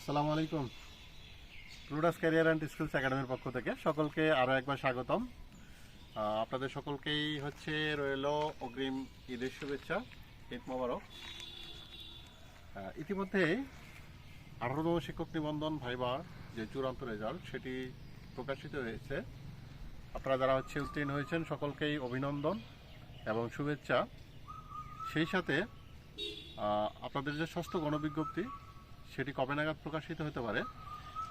আসসালামু আলাইকুম। প্রুডাস career and skills একাডেমির পক্ষ থেকে সকলকে আরও একবার স্বাগতম। আপনাদের সকলকেই রইল অগ্রিম ঈদের শুভেচ্ছা, ঈদ মোবারক। ইতিমধ্যেই 18তম শিক্ষক নিবন্ধন ভাইবার যে চূড়ান্ত রেজাল্ট সেটি প্রকাশিত হয়েছে। আপনারা যারা উত্তীর্ণ হয়েছেন সকলকেই অভিনন্দন এবং শুভেচ্ছা। সেই সাথে আপনাদের যে ষষ্ঠ গণবিজ্ঞপ্তি সেটি কবে নাগাদ প্রকাশিত হতে পারে,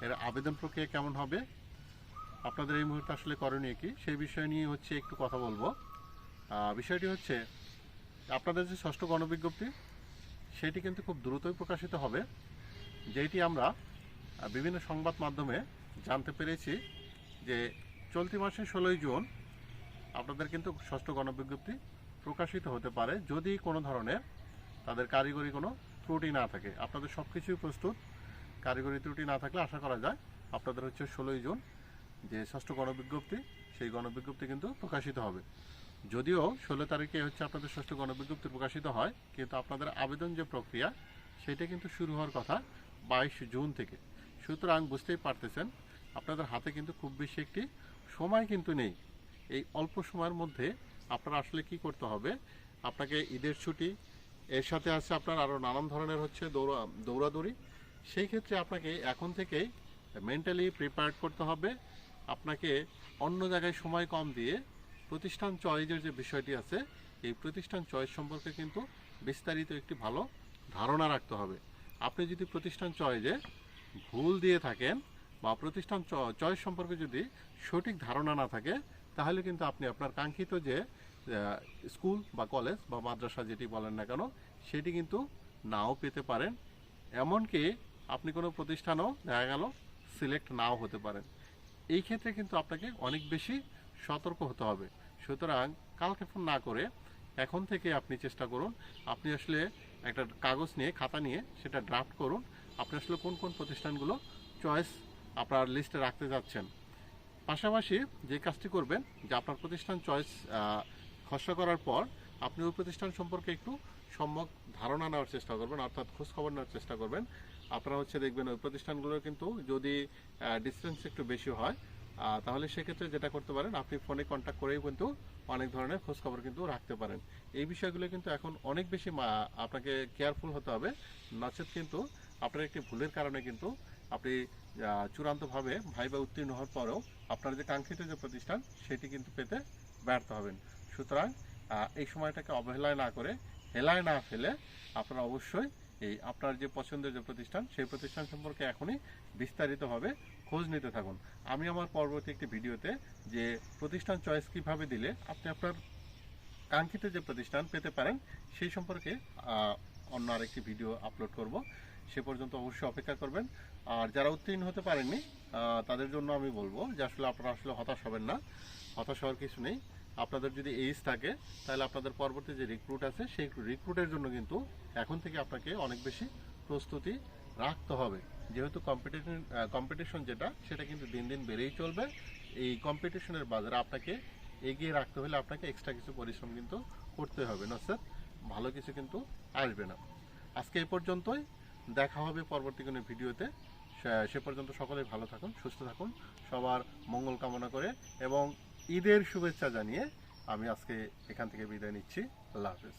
এর আবেদন প্রক্রিয়া কেমন হবে, আপনাদের এই মুহূর্তে আসলে করণীয় কি, সেই বিষয় নিয়ে একটু কথা বলবো। বিষয়টি আপনাদের যে ষষ্ঠ গণবিজ্ঞপ্তি সেটি কিন্তু খুব দ্রুতই প্রকাশিত হবে, যেটি আমরা বিভিন্ন সংবাদ মাধ্যমে জানতে পেরেছি যে চলতি মাসের 16ই জুন আপনাদের কিন্তু ষষ্ঠ গণবিজ্ঞপ্তি প্রকাশিত হতে পারে, যদি কোনো ধরনের তাদের কারিগরি কোনো ত্রুটি না থাকে। আপনাদের সব কিছুই প্রস্তুত, কারিগরি ত্রুটি না থাকলে আশা করা যায় আপনাদের 16ই জুন যে ষষ্ঠ গণবিজ্ঞপ্তি সেই গণবিজ্ঞপ্তি কিন্তু প্রকাশিত হবে। যদিও 16 তারিখে আপনাদের ষষ্ঠ গণবিজ্ঞপ্তি প্রকাশিত হয়, কিন্তু আপনাদের আবেদন যে প্রক্রিয়া সেটা কিন্তু শুরু হওয়ার কথা 22 জুন থেকে। সুতরাং বুঝতেই পারতেছেন আপনাদের হাতে কিন্তু খুব বেশি একটি সময় কিন্তু নেই। এই অল্প সময়ের মধ্যে আপনারা আসলে কি করতে হবে, আপনাকে ঈদের ছুটি, এর সাথে আছে আপনার আরও নানান ধরনের দৌড়াদৌড়ি। সেই ক্ষেত্রে আপনাকে এখন থেকেই মেন্টালি প্রিপেয়ার্ড করতে হবে। আপনাকে অন্য জায়গায় সময় কম দিয়ে প্রতিষ্ঠান চয়েসের যে বিষয়টি আছে এই প্রতিষ্ঠান চয়েস সম্পর্কে কিন্তু বিস্তারিত একটি ভালো ধারণা রাখতে হবে। আপনি যদি প্রতিষ্ঠান চয়েসে ভুল দিয়ে থাকেন বা প্রতিষ্ঠান চয়েস সম্পর্কে যদি সঠিক ধারণা না থাকে, তাহলে কিন্তু আপনি আপনার কাঙ্ক্ষিত যে স্কুল বা কলেজ বা মাদ্রাসা যেটি বলেন না কেন সেটি কিন্তু নাও পেতে পারেন। এমনকি আপনি কোনো প্রতিষ্ঠানও দেখা গেল সিলেক্ট নাও হতে পারেন। এই ক্ষেত্রে কিন্তু আপনাকে অনেক বেশি সতর্ক হতে হবে। সুতরাং কালক্ষেপণ না করে এখন থেকে আপনি চেষ্টা করুন, আপনি আসলে একটা কাগজ নিয়ে খাতা নিয়ে সেটা ড্রাফট করুন, আপনি আসলে কোন কোন প্রতিষ্ঠানগুলো চয়েস আপনার লিস্টে রাখতে যাচ্ছেন। পাশাপাশি যে কাজটি করবেন যে আপনার প্রতিষ্ঠান চয়েস খসড়া করার পর আপনি ওই প্রতিষ্ঠান সম্পর্কে একটু সম্যক ধারণা নেওয়ার চেষ্টা করবেন, অর্থাৎ খোঁজখবর নেওয়ার চেষ্টা করবেন। আপনারা দেখবেন ওই প্রতিষ্ঠানগুলোর কিন্তু যদি ডিস্টেন্স একটু বেশি হয়, তাহলে সেক্ষেত্রে যেটা করতে পারেন আপনি ফোনে কন্ট্যাক্ট করেই কিন্তু অনেক ধরনের খোঁজখবর কিন্তু রাখতে পারেন। এই বিষয়গুলো কিন্তু এখন অনেক বেশি আপনাকে কেয়ারফুল হতে হবে, নচেত কিন্তু আপনার একটি ভুলের কারণে কিন্তু আপনি চূড়ান্তভাবে ভাইবা উত্তীর্ণ হওয়ার পরেও আপনার যে কাঙ্ক্ষিত যে প্রতিষ্ঠান সেটি কিন্তু পেতে ব্যর্থ হবেন। সুতরাং এই সময়টাকে অবহেলায় না করে, হেলায় না ফেলে আপনারা অবশ্যই এই আপনার যে পছন্দের যে প্রতিষ্ঠান সেই প্রতিষ্ঠান সম্পর্কে এখনই বিস্তারিতভাবে খোঁজ নিতে থাকুন। আমি আমার পরবর্তী একটি ভিডিওতে যে প্রতিষ্ঠান চয়েস কীভাবে দিলে আপনি আপনার কাঙ্ক্ষিত যে প্রতিষ্ঠান পেতে পারেন সেই সম্পর্কে অন্য আরেকটি ভিডিও আপলোড করব। সে পর্যন্ত অবশ্যই অপেক্ষা করবেন। আর যারা উত্তীর্ণ হতে পারেননি তাদের জন্য আমি বলবো যে আপনারা হতাশ হবেন না, হতাশ হওয়ার কিছু নেই। আপনাদের যদি এইজ থাকে তাহলে আপনাদের পরবর্তী যে রিক্রুট আছে সেই রিক্রুটের জন্য কিন্তু এখন থেকে আপনাকে অনেক বেশি প্রস্তুতি রাখতে হবে, যেহেতু কম্পিটিশন সেটা কিন্তু দিন দিন বেড়েই চলবে। এই কম্পিটিশনের বাজারে আপনাকে এগিয়ে রাখতে হলে আপনাকে এক্সট্রা কিছু পরিশ্রম কিন্তু করতে হবে, না স্যার ভালো কিছু কিন্তু আসবে না। আজকে এই পর্যন্তই, দেখা হবে পরবর্তী কোনো ভিডিওতে। সে পর্যন্ত সকলেই ভালো থাকুন, সুস্থ থাকুন, সবার মঙ্গল কামনা করে এবং ঈদের শুভেচ্ছা জানিয়ে আমি আজকে এখান থেকে বিদায় নিচ্ছি। আল্লাহ হাফেজ।